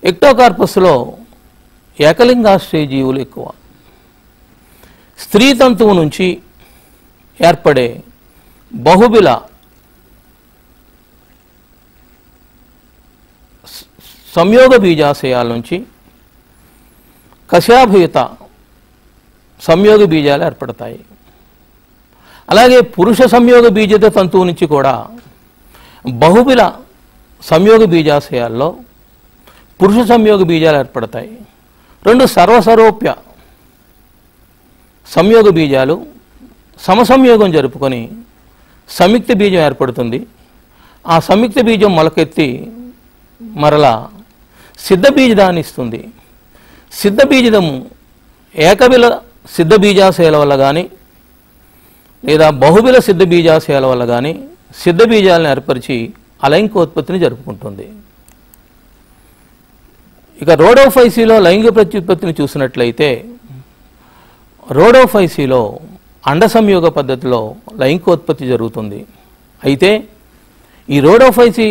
ఎక్టోకార్పస్లో ఏకలింగాశ్రయ జీవులు ఎక్కువ. స్త్రీ తంతువు నుంచి ఏర్పడే బహుబిల సంయోగ బీజాశయాల నుంచి కశాభయుత సంయోగ బీజాలు ఏర్పడతాయి. అలాగే పురుష సంయోగ బీజత తంతువు నుంచి కూడా బహుబిల సంయోగ బీజాశయాల్లో పురుష సంయోగ బీజాలు ఏర్పడతాయి. రెండు సర్వసరోప్య సంయోగ బీజాలు సమసంయోగం జరుపుకొని సంయుక్త బీజం ఏర్పడుతుంది. ఆ సంయుక్త బీజం మొలకెత్తి మరలా సిద్ధ బీజదాన్ని ఇస్తుంది. సిద్ధ బీజదము ఏకబిల సిద్ధ బీజాశయాల వల్ల కానీ లేదా బహుబిల సిద్ధ బీజాశయాల వల్ల కానీ సిద్ధ బీజాలను ఏర్పరిచి అలైంగికోత్పత్తిని జరుపుకుంటుంది. ఇక రోడోఫైసీలో లైంగిక ప్రత్యుత్పత్తిని చూసినట్లయితే రోడోఫైసీలో అండ సంయోగ పద్ధతిలో లైంగికోత్పత్తి జరుగుతుంది. అయితే ఈ రోడోఫైసీ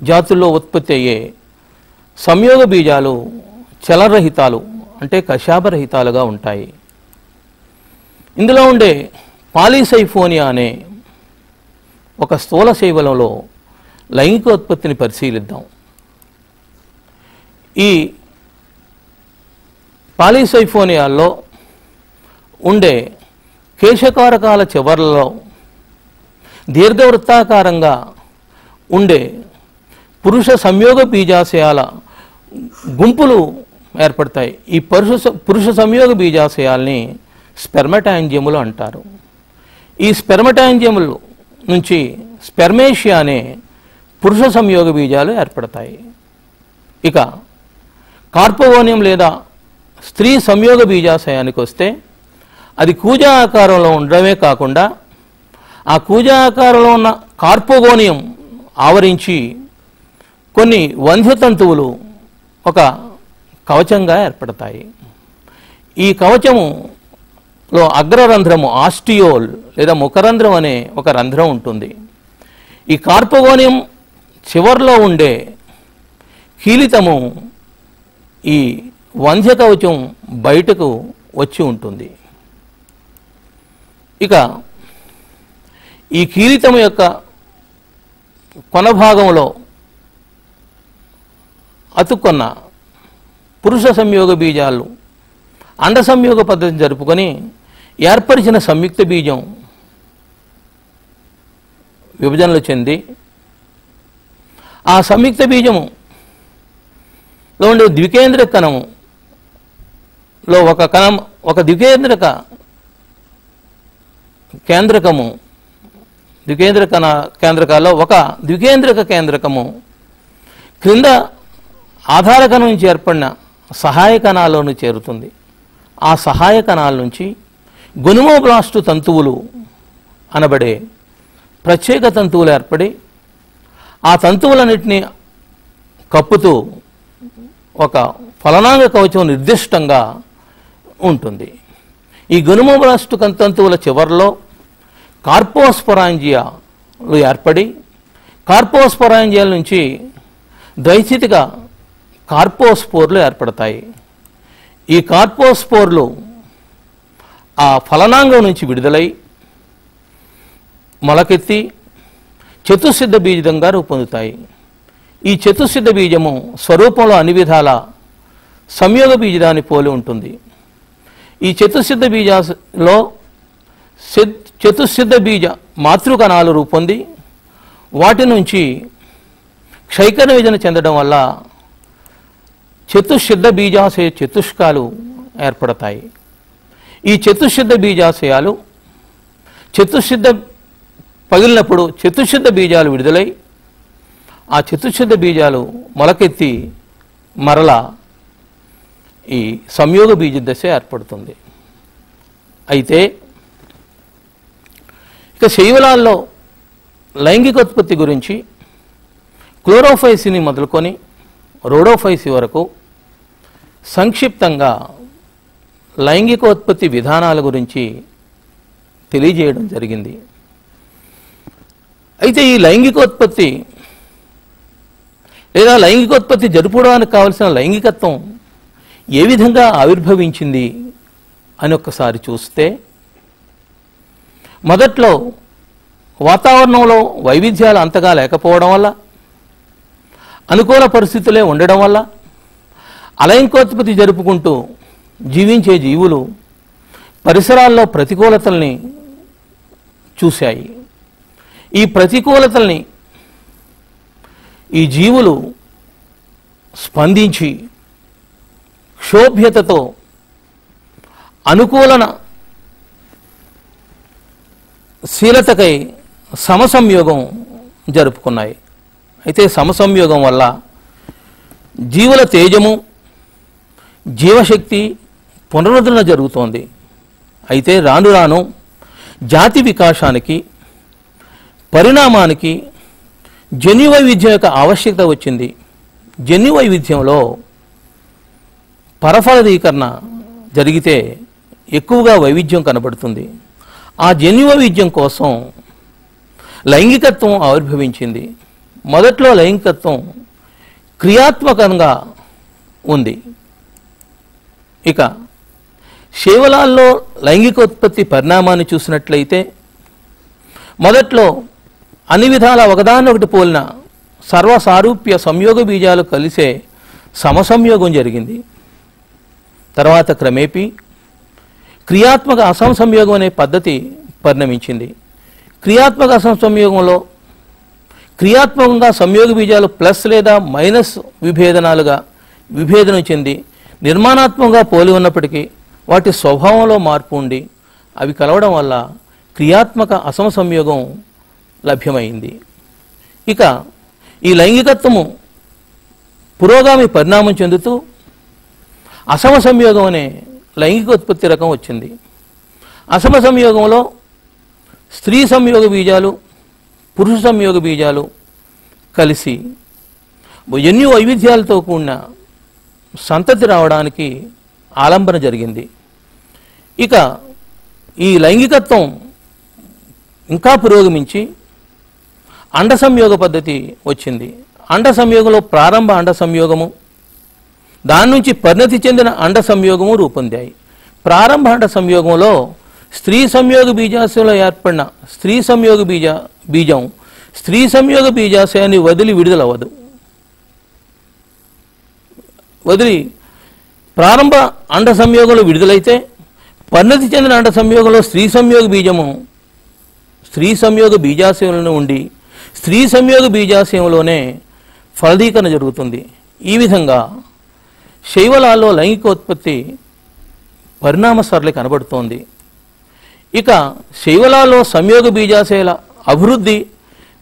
జాతుల్లో ఉత్పత్తి అయ్యే సంయోగ బీజాలు చలరహితాలు అంటే కశాభరహితాలుగా ఉంటాయి. ఇందులో ఉండే పాలీసైఫోనియా అనే ఒక స్థూల శైవలంలో లైంగికోత్పత్తిని పరిశీలిద్దాం. ఈ పాలీసైఫోనియాల్లో ఉండే కేశకారకాల చివర్లలో దీర్ఘవృత్తాకారంగా ఉండే పురుష సంయోగ బీజాశయాల గుంపులు ఏర్పడతాయి. ఈ పురుష సంయోగ బీజాశయాల్ని స్పెర్మటాంజియములు అంటారు. ఈ స్పెర్మటాంజియములు నుంచి స్పెర్మేషియా అనే పురుష సంయోగ బీజాలు ఏర్పడతాయి. ఇక కార్పోగోనియం లేదా స్త్రీ సంయోగ బీజాశయానికి వస్తే అది కూజా ఆకారంలో ఉండడమే కాకుండా ఆ కూజా ఆకారంలో ఉన్న కార్పోగోనియం ఆవరించి కొన్ని వంధ్యతంతువులు ఒక కవచంగా ఏర్పడతాయి. ఈ కవచములో అగ్రరంధ్రము ఆస్టియోల్ లేదా ముఖరంధ్రం అనే ఒక రంధ్రం ఉంటుంది. ఈ కార్పోగోనియం చివర్లో ఉండే కీలితము ఈ వంధ్య కవచం బయటకు వచ్చి ఉంటుంది. ఇక ఈ కీలితం యొక్క కొన భాగంలో అతుక్కున్న పురుష సంయోగ బీజాలు అండ సంయోగ పద్ధతిని జరుపుకొని ఏర్పరిచిన సంయుక్త బీజం విభజనలు చెంది ఆ సంయుక్త బీజములో ఉండే ద్వికేంద్రక కణములో ఒక ద్వికేంద్రక కేంద్రకము కేంద్రకాల్లో ఒక ద్వికేంద్రక కేంద్రకము క్రింద ఆధార కణం నుంచి ఏర్పడిన సహాయ కణాల్లోనూ చేరుతుంది. ఆ సహాయ కణాల నుంచి గొనుమోబ్లాస్టు తంతువులు అనబడే ప్రత్యేక తంతువులు ఏర్పడి ఆ తంతువులన్నింటినీ కప్పుతూ ఒక ఫలనాంగ కవచం నిర్దిష్టంగా ఉంటుంది. ఈ గొనుమోబ్లాస్టు తంతువుల చివరిలో కార్పోస్పొరాంజియాలు ఏర్పడి కార్పోస్పొరాంజియాల నుంచి ద్వైస్థితిక కార్పోస్పోర్లు ఏర్పడతాయి. ఈ కార్పోస్పోర్లు ఆ ఫలనాంగం నుంచి విడుదలై మొలకెత్తి చతుస్సిద్ధ బీజంగా రూపొందుతాయి. ఈ చతుస్సిద్ధ బీజము స్వరూపంలో అన్ని విధాల సంయోగ బీజాన్ని పోలి ఉంటుంది. ఈ చతుస్సిద్ధ బీజలో చతుస్సిద్ధ బీజ మాతృకణాలు రూపొంది వాటి నుంచి క్షైకర విభజన చెందడం వల్ల చతుస్సిద్ధ బీజాశయ చతుష్కాలు ఏర్పడతాయి. ఈ చతుస్సిద్ధ బీజాశయాలు పగిలినప్పుడు చతుస్సిద్ధ బీజాలు విడుదలై ఆ చతుస్సిద్ధ బీజాలు మొలకెత్తి మరలా ఈ సంయోగ బీజ దశ ఏర్పడుతుంది. అయితే ఇక శైవలాల్లో లైంగికోత్పత్తి గురించి క్లోరోఫైసీని మొదలుకొని రోడోఫైసీ వరకు సంక్షిప్తంగా లైంగికోత్పత్తి విధానాల గురించి తెలియజేయడం జరిగింది. అయితే ఈ లైంగికోత్పత్తి లేదా లైంగికోత్పత్తి జరుపుకోవడానికి కావలసిన లైంగికత్వం ఏ విధంగా ఆవిర్భవించింది అని ఒక్కసారి చూస్తే, మొదట్లో వాతావరణంలో వైవిధ్యాలు అంతగా లేకపోవడం వల్ల, అనుకూల పరిస్థితులే ఉండడం వల్ల అలైంగికోత్పత్తి జరుపుకుంటూ జీవించే జీవులు పరిసరాల్లో ప్రతికూలతల్ని చూశాయి. ఈ ప్రతికూలతల్ని ఈ జీవులు స్పందించి క్షోభ్యతతో అనుకూలన శీలతకై సమసంయోగం జరుపుకున్నాయి. అయితే సమసంయోగం వల్ల జీవుల తేజము, జీవశక్తి పునరుద్ధరణ జరుగుతోంది. అయితే రాను రాను జాతి వికాసానికి, పరిణామానికి జన్యు వైవిధ్యం యొక్క ఆవశ్యకత వచ్చింది. జన్యు వైవిధ్యంలో పరఫలదీకరణ జరిగితే ఎక్కువగా వైవిధ్యం కనబడుతుంది. ఆ జన్యు వైవిధ్యం కోసం లైంగికత్వం ఆవిర్భవించింది. మొదట్లో లైంగికత్వం క్రియాత్మకంగా ఉంది. ఇక శైవలాల్లో లైంగికోత్పత్తి పరిణామాన్ని చూసినట్లయితే, మొదట్లో అన్ని విధాల ఒకదానొకటి పోలిన సర్వసారూప్య సంయోగ బీజాలు కలిసే సమసంయోగం జరిగింది. తర్వాత క్రమేపీ క్రియాత్మక అసంసంయోగం అనే పద్ధతి పరిణమించింది. క్రియాత్మక అసంసంయోగంలో క్రియాత్మకంగా సంయోగ బీజాలు ప్లస్ లేదా మైనస్ విభేదనాలుగా విభేదనం చెంది నిర్మాణాత్మకంగా పోలి ఉన్నప్పటికీ వాటి స్వభావంలో మార్పు ఉండి అవి కలవడం వల్ల క్రియాత్మక అసమసంయోగం లభ్యమైంది. ఇక ఈ లైంగికత్వము పురోగామి పరిణామం చెందుతూ అసమ సంయోగం అనే లైంగికోత్పత్తి రకం వచ్చింది. అసమ సంయోగంలో స్త్రీ సంయోగ బీజాలు, పురుష సంయోగ బీజాలు కలిసి జన్యు వైవిధ్యాలతో కూడిన సంతతి రావడానికి ఆలంబన జరిగింది. ఇక ఈ లైంగికత్వం ఇంకా పురోగమించి అండ సంయోగ పద్ధతి వచ్చింది. అండ సంయోగంలో ప్రారంభ అండ సంయోగము, దాని నుంచి పరిణతి చెందిన అండ సంయోగము రూపొందాయి. ప్రారంభ అండ సంయోగంలో స్త్రీ సంయోగ బీజాశయంలో ఏర్పడిన స్త్రీ సంయోగ బీజం స్త్రీ సంయోగ బీజాశయాన్ని వదిలి విడుదలవ్వదు. వదిలి ప్రారంభ అండ సంయోగంలో విడుదలైతే పరిణతి చెందిన అండ సంయోగంలో స్త్రీ సంయోగ బీజము స్త్రీ సంయోగ బీజాశయంలో ఉండి స్త్రీ సంయోగ బీజాశయంలోనే ఫలదీకరణ జరుగుతుంది. ఈ విధంగా శైవలాల్లో లైంగికోత్పత్తి పరిణామ సరళి కనబడుతోంది. ఇక శైవలాల్లో సంయోగ బీజాశయాల అభివృద్ధి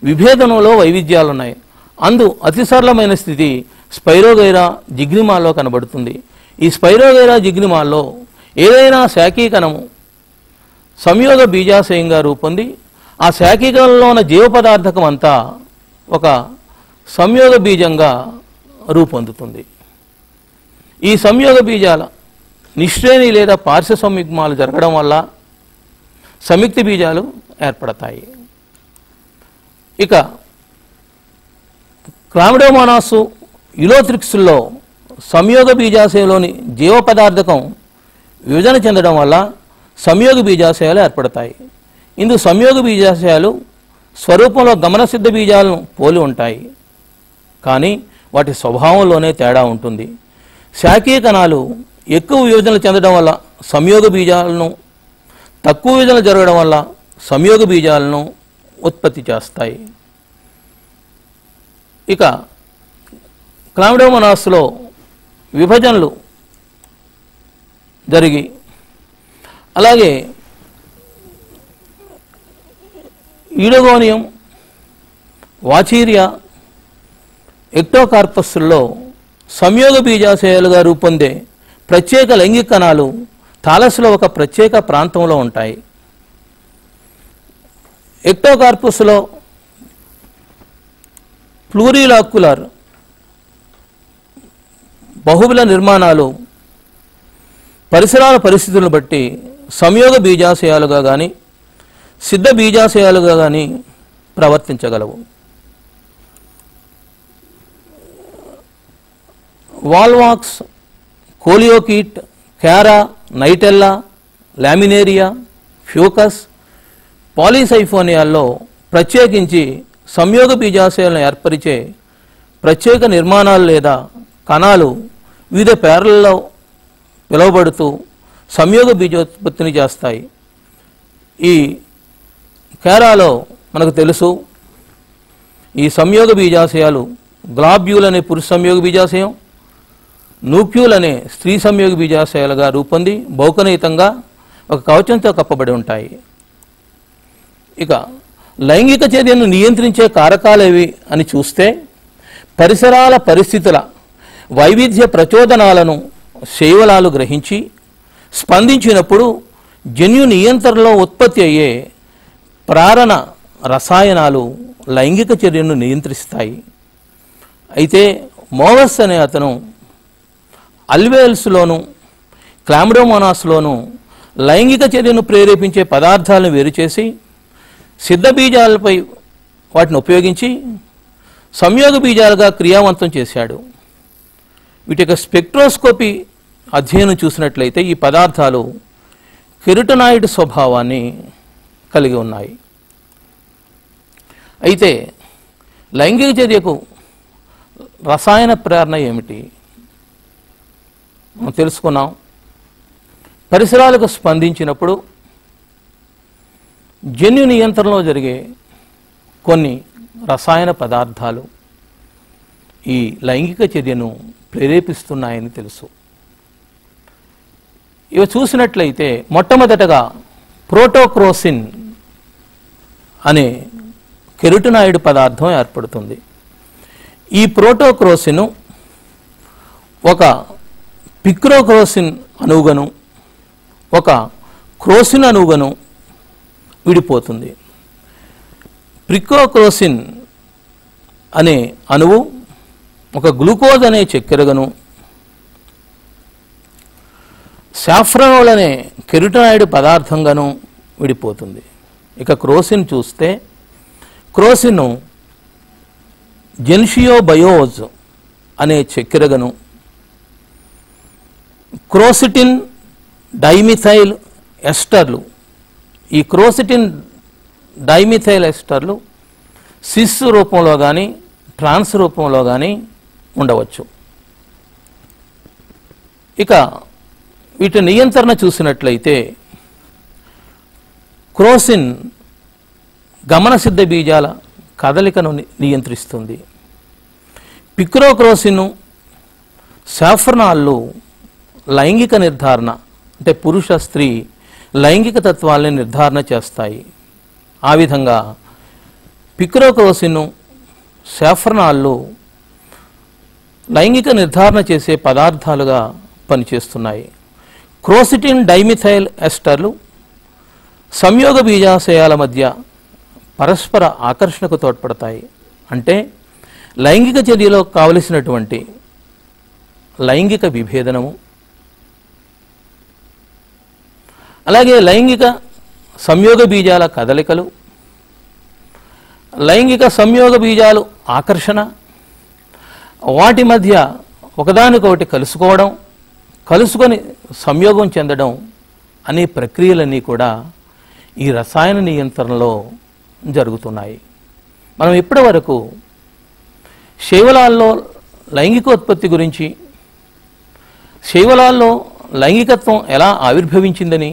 విభేదనంలో వైవిధ్యాలున్నాయి. అందు అతి సరళమైన స్థితి స్పైరోగైరా జిగ్నిమాల్లో కనబడుతుంది. ఈ స్పైరోగైరా జిగ్నిమాల్లో ఏదైనా శాఖీకణము సంయోగ బీజాశయంగా రూపొంది ఆ శాఖీకరణలో ఉన్న జీవ పదార్థకం అంతా ఒక సంయోగ బీజంగా రూపొందుతుంది. ఈ సంయోగ బీజాల నిశ్రేణి లేదా పార్శ్వ సంయుగ్మాలు జరగడం వల్ల సంయుక్త బీజాలు ఏర్పడతాయి. ఇక క్లామిడోమోనాసు యులోత్రిక్స్లో సంయోగ బీజాశయంలోని జీవ పదార్థకం విభజన చెందడం వల్ల సంయోగ బీజాశయాలు ఏర్పడతాయి. ఇందుకు సంయోగ బీజాశయాలు స్వరూపంలో గమనసిద్ధ బీజాలను పోలి ఉంటాయి, కానీ వాటి స్వభావంలోనే తేడా ఉంటుంది. శాఖీయ కణాలు ఎక్కువ విభజనలు చెందడం వల్ల సంయోగ బీజాలను, తక్కువ విభజన జరగడం వల్ల సంయోగ బీజాలను ఉత్పత్తి చేస్తాయి. ఇక క్లామిడోమోనాస్లో విభజనలు జరిగి అలాగే ఈడోగోనియం, వాచీరియా, ఎక్టోకార్పస్లో సంయోగ బీజాశయాలుగా రూపొందే ప్రత్యేక లైంగిక కణాలు థాలస్లో ఒక ప్రత్యేక ప్రాంతంలో ఉంటాయి. ఎక్టోకార్పస్లో ప్లూరిలాక్యులర్ బహుబల నిర్మాణాలు పరిసరాల పరిస్థితులను బట్టి సంయోగ బీజాశయాలుగా కానీ సిద్ధ బీజాశయాలుగా కానీ ప్రవర్తించగలవు. వాల్వాక్స్, కోలియోకీట్, క్యారా, నైటెల్లా, లామినేరియా, ఫ్యూకస్, పాలీసైఫోనియాల్లో ప్రత్యేకించి సంయోగ బీజాశయాలను ఏర్పరిచే ప్రత్యేక నిర్మాణాలు లేదా కణాలు వివిధ పేర్లలో పిలువబడుతూ సంయోగ బీజోత్పత్తిని చేస్తాయి. ఈ క్యారాలో మనకు తెలుసు ఈ సంయోగ బీజాశయాలు గ్లాబ్యూల్ అనే పురుష సంయోగ బీజాశయం, నూక్యూల్ అనే స్త్రీ సంయోగ బీజాశయాలుగా రూపొంది బహుకనీతంగా ఒక కవచంతో కప్పబడి ఉంటాయి. ఇక లైంగిక చర్యను నియంత్రించే కారకాలేవి అని చూస్తే పరిసరాల పరిస్థితుల వైవిధ్య ప్రచోదనాలను శైవలాలు గ్రహించి స్పందించినప్పుడు జన్యు నియంత్రణలో ఉత్పత్తి అయ్యే ప్రేరణ రసాయనాలు లైంగిక చర్యను నియంత్రిస్తాయి. అయితే మోవస్ అనే అతను అల్వేల్స్లోను క్లామిడోమోనాస్లోను లైంగిక చర్యను ప్రేరేపించే పదార్థాలను వేరుచేసి సిద్ధ బీజాలపై వాటిని ఉపయోగించి సంయోగ బీజాలుగా క్రియావంతం చేశాడు. వీటి యొక్క స్పెక్ట్రోస్కోపీ అధ్యయనం చూసినట్లయితే ఈ పదార్థాలు కెరటనాయిడ్ స్వభావాన్ని కలిగి ఉన్నాయి. అయితే లైంగిక చర్యకు రసాయన ప్రేరణ ఏమిటి మనం తెలుసుకున్నాం. పరిసరాలకు స్పందించినప్పుడు జన్యు నియంత్రణలో జరిగే కొన్ని రసాయన పదార్థాలు ఈ లైంగిక చర్యను ప్రేరేపిస్తున్నాయని తెలుసు. ఇవి చూసినట్లయితే మొట్టమొదటగా ప్రోటోక్రోసిన్ అనే కెరటనాయిడ్ పదార్థం ఏర్పడుతుంది. ఈ ప్రోటోక్రోసిన్ ఒక పిక్రోక్రోసిన్ అణువుగను ఒక క్రోసిన్ అణువుగను విడిపోతుంది. ప్రిక్రోక్రోసిన్ అనే అణువు ఒక గ్లూకోజ్ అనే చక్కెరగను, సాఫ్రనోల్ అనే కెరటనాయిడ్ పదార్థంగాను విడిపోతుంది. ఇక క్రోసిన్ చూస్తే క్రోసిన్ జెన్షియోబయోజ్ అనే చక్కెరగను, క్రోసిటిన్ డైమిథైల్ ఎస్టర్లు, ఈ క్రోసిటిన్ డైమిథైల్ ఎస్టర్లు సిస్ రూపంలో కానీ ట్రాన్స్ రూపంలో కానీ ఉండవచ్చు. ఇక వీటి నియంత్రణ చూసినట్లయితే క్రోసిన్ గమనసిద్ధ బీజాల కదలికను నియంత్రిస్తుంది. పిక్రోక్రోసిన్, సాఫ్రనాళ్ళు లైంగిక నిర్ధారణ అంటే పురుష స్త్రీ లైంగిక తత్వాలని నిర్ధారణ చేస్తాయి. ఆ విధంగా పిక్రోక్రోసిన్, సాఫ్రనాళ్ళు లైంగిక నిర్ధారణ చేసే పదార్థాలుగా పనిచేస్తున్నాయి. క్రోసిటిన్ డైమిథైల్ ఎస్టర్లు సంయోగ బీజాశయాల మధ్య పరస్పర ఆకర్షణకు తోడ్పడతాయి. అంటే లైంగిక చర్యలో కావలసినటువంటి లైంగిక విభేదనము, అలాగే లైంగిక సంయోగ బీజాల కదలికలు, లైంగిక సంయోగ బీజాలు ఆకర్షణ, వాటి మధ్య ఒకదానికొకటి కలుసుకోవడం, కలుసుకొని సంయోగం చెందడం అనే ప్రక్రియలన్నీ కూడా ఈ రసాయన నియంత్రణలో జరుగుతున్నాయి. మనం ఇప్పటి వరకు శైవలాల్లో లైంగికోత్పత్తి గురించి, శైవలాల్లో లైంగికత్వం ఎలా ఆవిర్భవించిందని,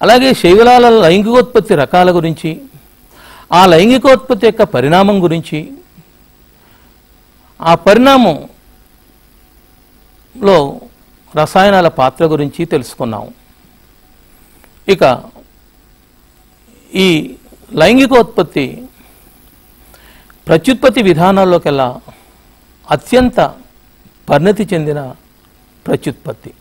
అలాగే శైవలాల లైంగికోత్పత్తి రకాల గురించి, ఆ లైంగికోత్పత్తి యొక్క పరిణామం గురించి, ఆ పరిణామంలో రసాయనాల పాత్ర గురించి తెలుసుకున్నాం. ఇక ఈ లైంగికోత్పత్తి ప్రత్యుత్పత్తి విధానాల్లోకెల్లా అత్యంత పరిణతి చెందిన ప్రత్యుత్పత్తి.